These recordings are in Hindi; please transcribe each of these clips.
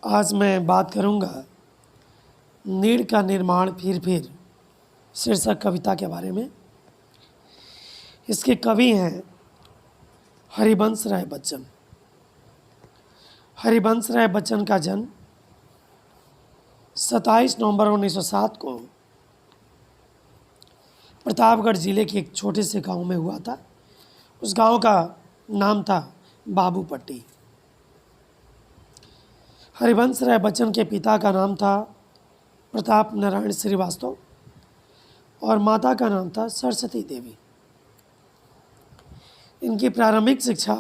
आज मैं बात करूंगा नीड़ का निर्माण फिर शीर्षक कविता के बारे में। इसके कवि हैं हरिवंश राय बच्चन। हरिवंश राय बच्चन का जन्म 27 नवंबर 1907 को प्रतापगढ़ जिले के एक छोटे से गांव में हुआ था। उस गांव का नाम था बाबूपट्टी। हरिवंश राय बच्चन के पिता का नाम था प्रताप नारायण श्रीवास्तव और माता का नाम था सरस्वती देवी। इनकी प्रारंभिक शिक्षा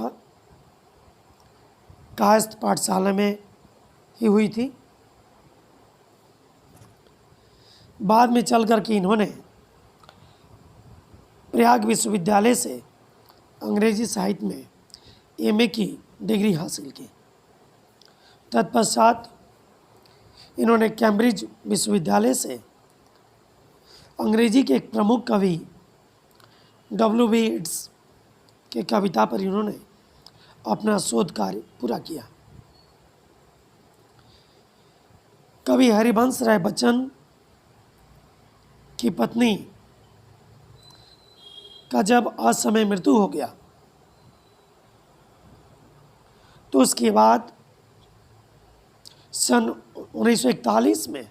कायस्थ पाठशाला में ही हुई थी। बाद में चल कर के इन्होंने प्रयाग विश्वविद्यालय से अंग्रेजी साहित्य में एमए की डिग्री हासिल की। तत्पश्चात इन्होंने कैम्ब्रिज विश्वविद्यालय से अंग्रेजी के एक प्रमुख कवि W.B. येट्स के कविता पर इन्होंने अपना शोध कार्य पूरा किया। कवि हरिवंश राय बच्चन की पत्नी का जब असमय मृत्यु हो गया तो उसके बाद सन 1941 में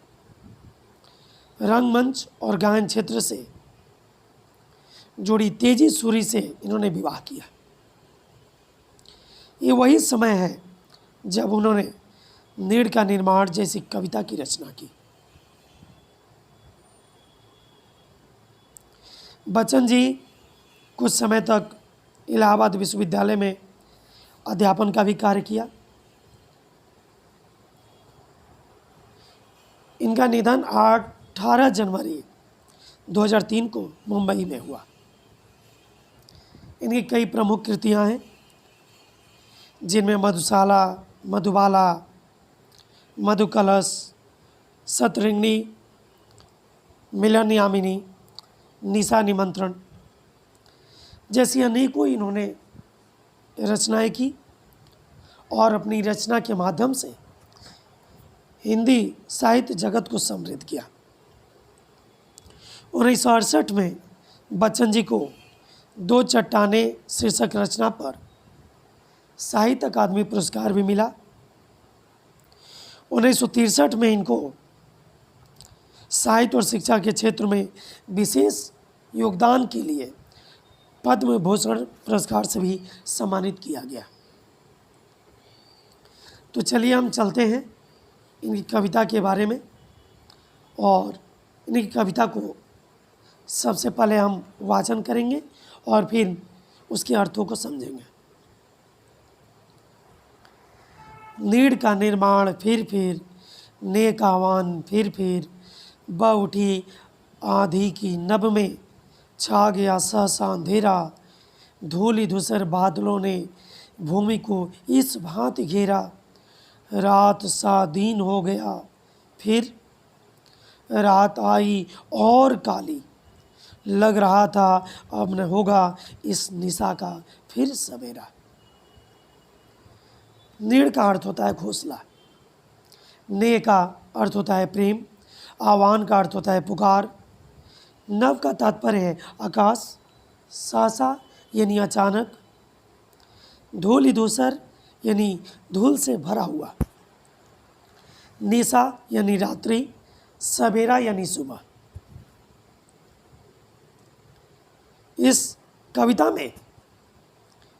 रंगमंच और गायन क्षेत्र से जुड़ी तेजी सूरी से इन्होंने विवाह किया। ये वही समय है जब उन्होंने नीड़ का निर्माण जैसी कविता की रचना की। बच्चन जी कुछ समय तक इलाहाबाद विश्वविद्यालय में अध्यापन का भी कार्य किया। इनका निधन 18 जनवरी 2003 को मुंबई में हुआ। इनकी कई प्रमुख कृतियां हैं जिनमें मधुशाला, मधुबाला, मधुकलश, शतरंगिणी, मिलन यामिनी, निशा निमंत्रण जैसी अनेकों इन्होंने रचनाएं की और अपनी रचना के माध्यम से हिंदी साहित्य जगत को समृद्ध किया। 1968 में बच्चन जी को 2 चट्टानें शीर्षक रचना पर साहित्य अकादमी पुरस्कार भी मिला। 1963 में इनको साहित्य और शिक्षा के क्षेत्र में विशेष योगदान के लिए पद्म भूषण पुरस्कार से भी सम्मानित किया गया। तो चलिए हम चलते हैं इनकी कविता के बारे में और इनकी कविता को सबसे पहले हम वाचन करेंगे और फिर उसके अर्थों को समझेंगे। नीड़ का निर्माण फिर नेक आह्वान फिर बह उठी आंधी की नभ में छा गया सहसा अंधेरा। धूलि धूसर बादलों ने भूमि को इस भांति घेरा। रात सा दिन हो गया फिर रात आई और काली। लग रहा था अब न होगा इस निशा का फिर सवेरा। नीड़ का अर्थ होता है घोंसला, ने का अर्थ होता है प्रेम, आह्वान का अर्थ होता है पुकार, नव का तात्पर्य है आकाश, सासा यानी अचानक, धूलि धूसर यानी धूल से भरा हुआ, निशा यानी रात्रि, सवेरा यानी सुबह। इस कविता में,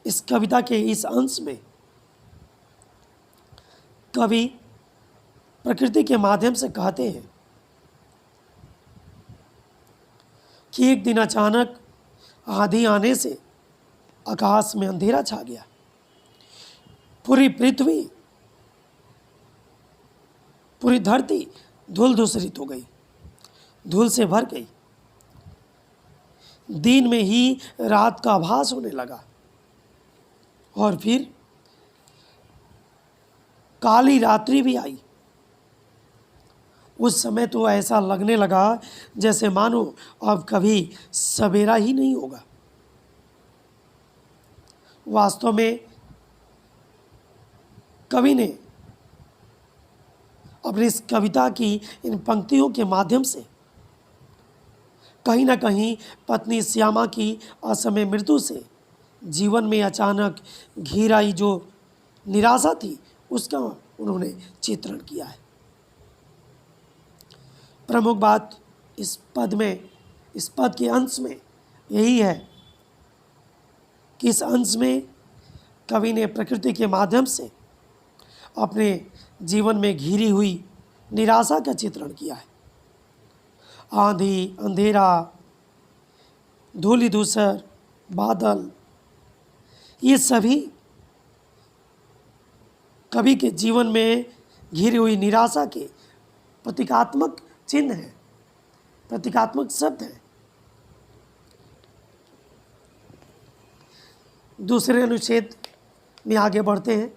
इस कविता के इस अंश में कवि प्रकृति के माध्यम से कहते हैं कि एक दिन अचानक आंधी आने से आकाश में अंधेरा छा गया। पूरी पृथ्वी, पूरी धरती धूल धूसरित हो गई, धूल से भर गई। दिन में ही रात का आभास होने लगा और फिर काली रात्रि भी आई। उस समय तो ऐसा लगने लगा जैसे मानो अब कभी सवेरा ही नहीं होगा। वास्तव में कवि ने अपनी इस कविता की इन पंक्तियों के माध्यम से कहीं ना कहीं पत्नी श्यामा की असमय मृत्यु से जीवन में अचानक घिर आई जो निराशा थी उसका उन्होंने चित्रण किया है। प्रमुख बात इस पद के अंश में यही है कि इस अंश में कवि ने प्रकृति के माध्यम से अपने जीवन में घिरी हुई निराशा का चित्रण किया है। आंधी, अंधेरा, धूलि धूसर, बादल, ये सभी कवि के जीवन में घिरी हुई निराशा के प्रतीकात्मक चिन्ह हैं, प्रतीकात्मक शब्द हैं। दूसरे अनुच्छेद में आगे बढ़ते हैं।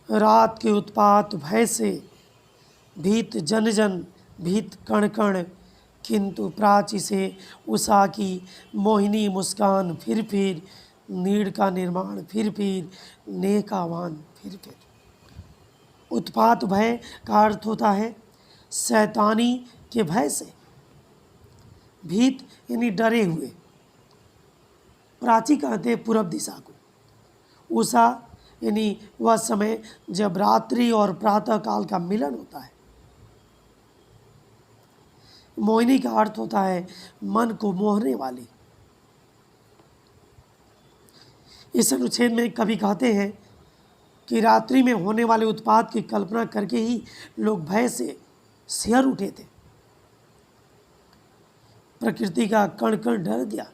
रात के उत्पात भय से भीत जन जन भीत कण कण, किंतु प्राची से उषा की मोहिनी मुस्कान, फिर नीड़ का निर्माण, फिर नेह का आह्वान, फिर। उत्पात भय का अर्थ होता है शैतानी के भय से, भीत यानी डरे हुए, प्राची कहते हैं पूरब दिशा को, उषा यानी वह समय जब रात्रि और प्रातः काल का मिलन होता है, मोहिनी का अर्थ होता है मन को मोहने वाली। इस अनुच्छेद में कवि कहते हैं कि रात्रि में होने वाले उत्पात की कल्पना करके ही लोग भय से सिहर उठे थे। प्रकृति का कण कण डर गया।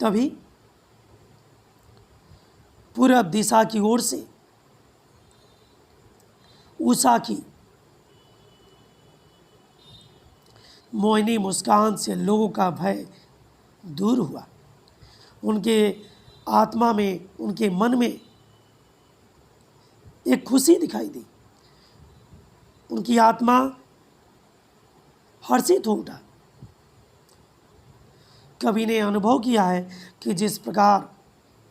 तभी पूरब दिशा की ओर से उषा की मोहिनी मुस्कान से लोगों का भय दूर हुआ। उनके आत्मा में, उनके मन में एक खुशी दिखाई दी। उनकी आत्मा हर्षित हो उठा। कवि ने अनुभव किया है कि जिस प्रकार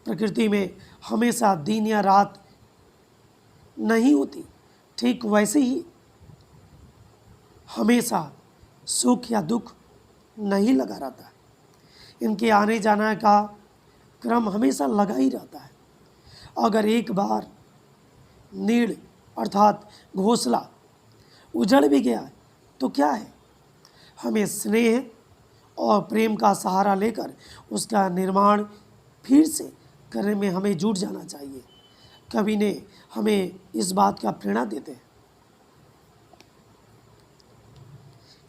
प्रकृति में हमेशा दिन या रात नहीं होती, ठीक वैसे ही हमेशा सुख या दुख नहीं लगा रहता। इनके आने जाने का क्रम हमेशा लगा ही रहता है। अगर एक बार नीड़ अर्थात घोंसला उजड़ भी गया तो क्या है, हमें स्नेह और प्रेम का सहारा लेकर उसका निर्माण फिर से करने में हमें जुट जाना चाहिए। कवि ने हमें इस बात का प्रेरणा देते हैं।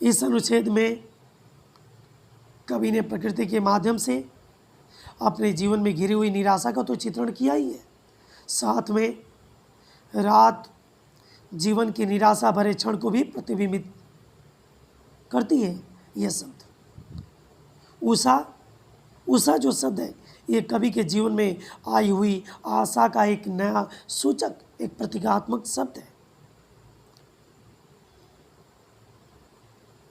इस अनुच्छेद में कवि ने प्रकृति के माध्यम से अपने जीवन में घिरी हुई निराशा का तो चित्रण किया ही है, साथ में रात जीवन की निराशा भरे क्षण को भी प्रतिबिंबित करती है। यह शब्द उषा जो शब्द है, ये कवि के जीवन में आई हुई आशा का एक नया सूचक, एक प्रतीकात्मक शब्द है।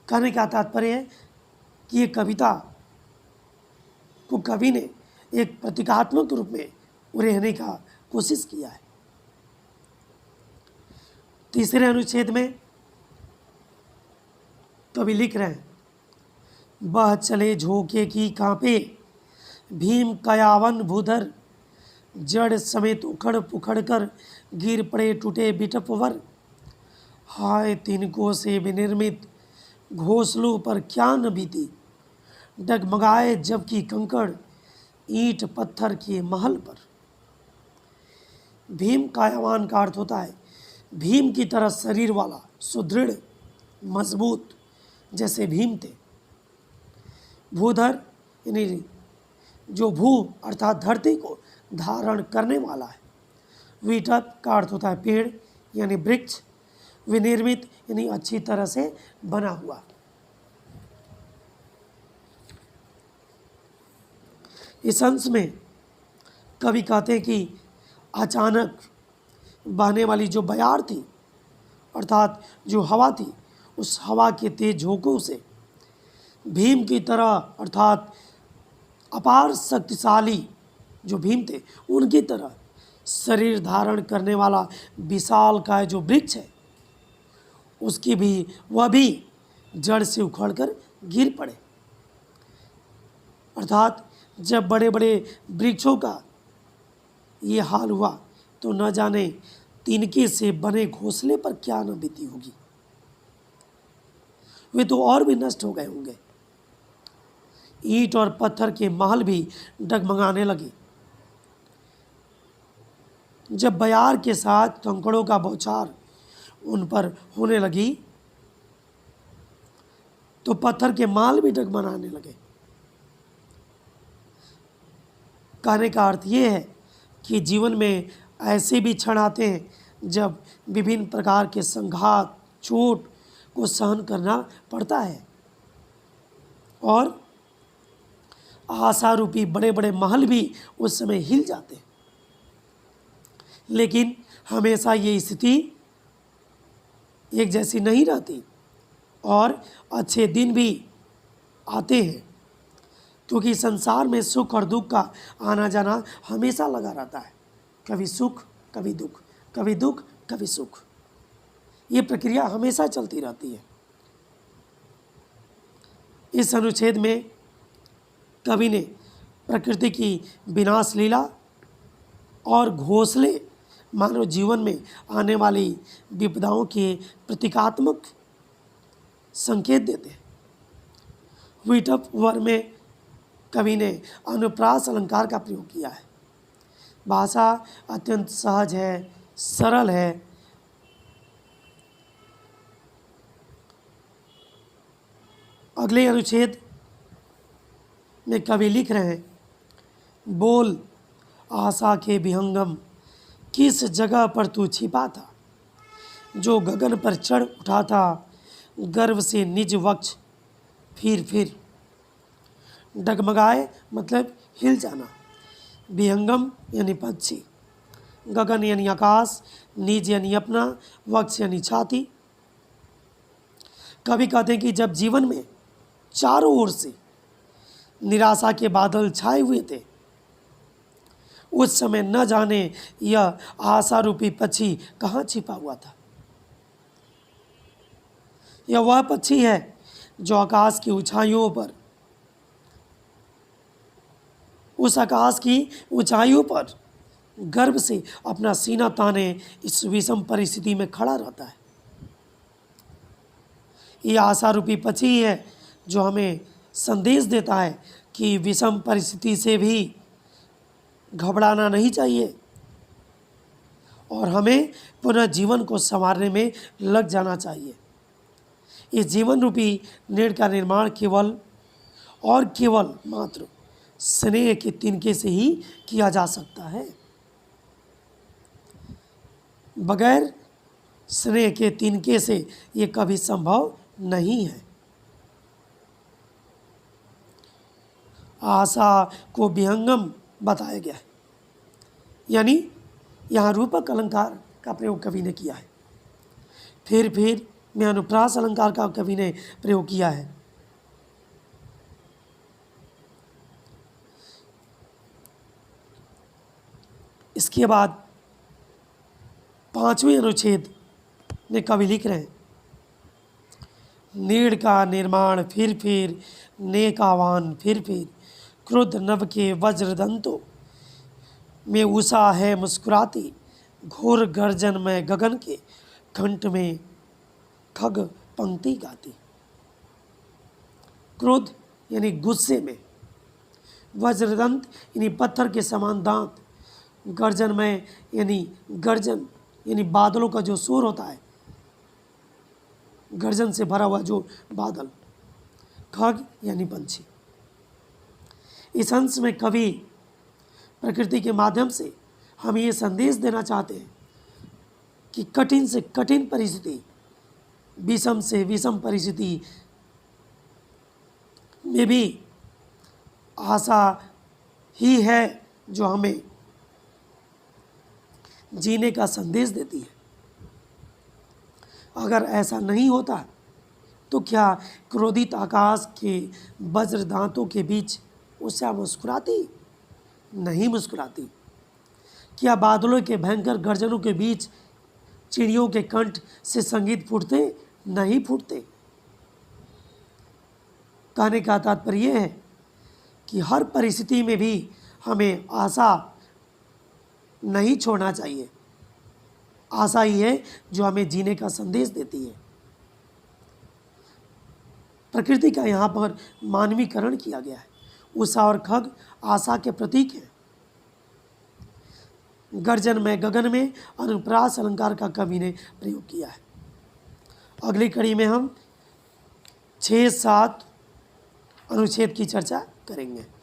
कहने का तात्पर्य है कि ये कविता को कवि ने एक प्रतीकात्मक रूप में उरेहने का कोशिश किया है। तीसरे अनुच्छेद में कवि लिख रहे हैं, बह चले झोंके की कांपे भीम कयावन भूधर, जड़ समेत उखड़ पुखड़ कर गिर पड़े टूटे बिटपवर, हाय तिनको से विनिर्मित घोंसलों पर क्या न बीती, डगमगाए जबकि कंकड़ ईंट पत्थर के महल पर। भीम कायावान का अर्थ होता है भीम की तरह शरीर वाला, सुदृढ़, मजबूत जैसे भीम थे। भूधर यानी जो भू अर्थात धरती को धारण करने वाला है। विटप का अर्थ होता है पेड़ यानी वृक्ष। विनिर्मित यानी अच्छी तरह से बना हुआ। इस अंश में कवि कहते हैं कि अचानक बहने वाली जो बयार थी अर्थात जो हवा थी, उस हवा के तेज झोंकों से भीम की तरह अर्थात अपार शक्तिशाली जो भीम थे उनकी तरह शरीर धारण करने वाला विशाल का जो वृक्ष है उसकी भी वह भी जड़ से उखड़कर गिर पड़े। अर्थात जब बड़े बड़े वृक्षों का ये हाल हुआ तो न जाने तिनके से बने घोंसले पर क्या न बीती होगी। वे तो और भी नष्ट हो गए होंगे। ईंट और पत्थर के महल भी डगमगाने लगे। जब बयार के साथ कंकड़ों का बौछार उन पर होने लगी तो पत्थर के महल भी डगमगाने लगे। कहने का अर्थ ये है कि जीवन में ऐसे भी क्षण आते हैं जब विभिन्न प्रकार के संघात, चोट को सहन करना पड़ता है और आशा रूपी बड़े बड़े महल भी उस समय हिल जाते हैं। लेकिन हमेशा ये स्थिति एक जैसी नहीं रहती और अच्छे दिन भी आते हैं, क्योंकि संसार में सुख और दुख का आना जाना हमेशा लगा रहता है। कभी सुख कभी दुख, कभी दुख कभी सुख, ये प्रक्रिया हमेशा चलती रहती है। इस अनुच्छेद में कवि ने प्रकृति की विनाश लीला और घोंसले मानव जीवन में आने वाली विपदाओं के प्रतीकात्मक संकेत देते हैं। विटप वर में कवि ने अनुप्रास अलंकार का प्रयोग किया है। भाषा अत्यंत सहज है, सरल है। अगले अनुच्छेद में कवि लिख रहे हैं, बोल आशा के विहंगम, किस जगह पर तू छिपा था, जो गगन पर चढ़ उठा था गर्व से निज वक्ष फिर डगमगाए मतलब हिल जाना। विहंगम यानी पक्षी, गगन यानी आकाश, निज यानी अपना, वक्ष यानी छाती। कवि कहते हैं कि जब जीवन में चारों ओर से निराशा के बादल छाए हुए थे, उस समय न जाने यह आशा रूपी पक्षी कहाँ छिपा हुआ था। यह वह पक्षी है जो आकाश की ऊंचाइयों पर, उस आकाश की ऊंचाइयों पर गर्व से अपना सीना ताने इस विषम परिस्थिति में खड़ा रहता है। यह आशा रूपी पक्षी है जो हमें संदेश देता है कि विषम परिस्थिति से भी घबराना नहीं चाहिए और हमें पुनः जीवन को संवारने में लग जाना चाहिए। इस जीवन रूपी नेड़ का निर्माण केवल और केवल मात्र स्नेह के तिनके से ही किया जा सकता है। बगैर स्नेह के तिनके से ये कभी संभव नहीं है। आशा को विहंगम बताया गया है, यानी यहाँ रूपक अलंकार का प्रयोग कवि ने किया है। फिर में अनुप्रास अलंकार का कवि ने प्रयोग किया है। इसके बाद 5वें अनुच्छेद में कवि लिख रहे हैं, नीड़ का निर्माण फिर नेक आह्वान फिर क्रुद्ध नभ के वज्रदंतों में उषा है मुस्कुराती, घोर गर्जन में गगन के कंठ में खग पंक्ति गाती। क्रोध यानी गुस्से में, वज्रदंत यानी पत्थर के समान दांत, गर्जन में यानी गर्जन यानी बादलों का जो शोर होता है, गर्जन से भरा हुआ जो बादल, खग यानी पंछी। इस अंश में कवि प्रकृति के माध्यम से हम ये संदेश देना चाहते हैं कि कठिन से कठिन परिस्थिति, विषम से विषम परिस्थिति में भी आशा ही है जो हमें जीने का संदेश देती है। अगर ऐसा नहीं होता तो क्या क्रोधित आकाश के वज्र दांतों के बीच उषा मुस्कुराती? नहीं मुस्कुराती, क्या बादलों के भयंकर गर्जनों के बीच चिड़ियों के कंठ से संगीत फूटते नहीं फूटते। कहने का तात्पर्य है कि हर परिस्थिति में भी हमें आशा नहीं छोड़ना चाहिए। आशा ही है जो हमें जीने का संदेश देती है। प्रकृति का यहाँ पर मानवीकरण किया गया है। उषा और खग आशा के प्रतीक हैं। गर्जन में गगन में अनुप्रास अलंकार का कवि ने प्रयोग किया है। अगली कड़ी में हम 6-7 अनुच्छेद की चर्चा करेंगे।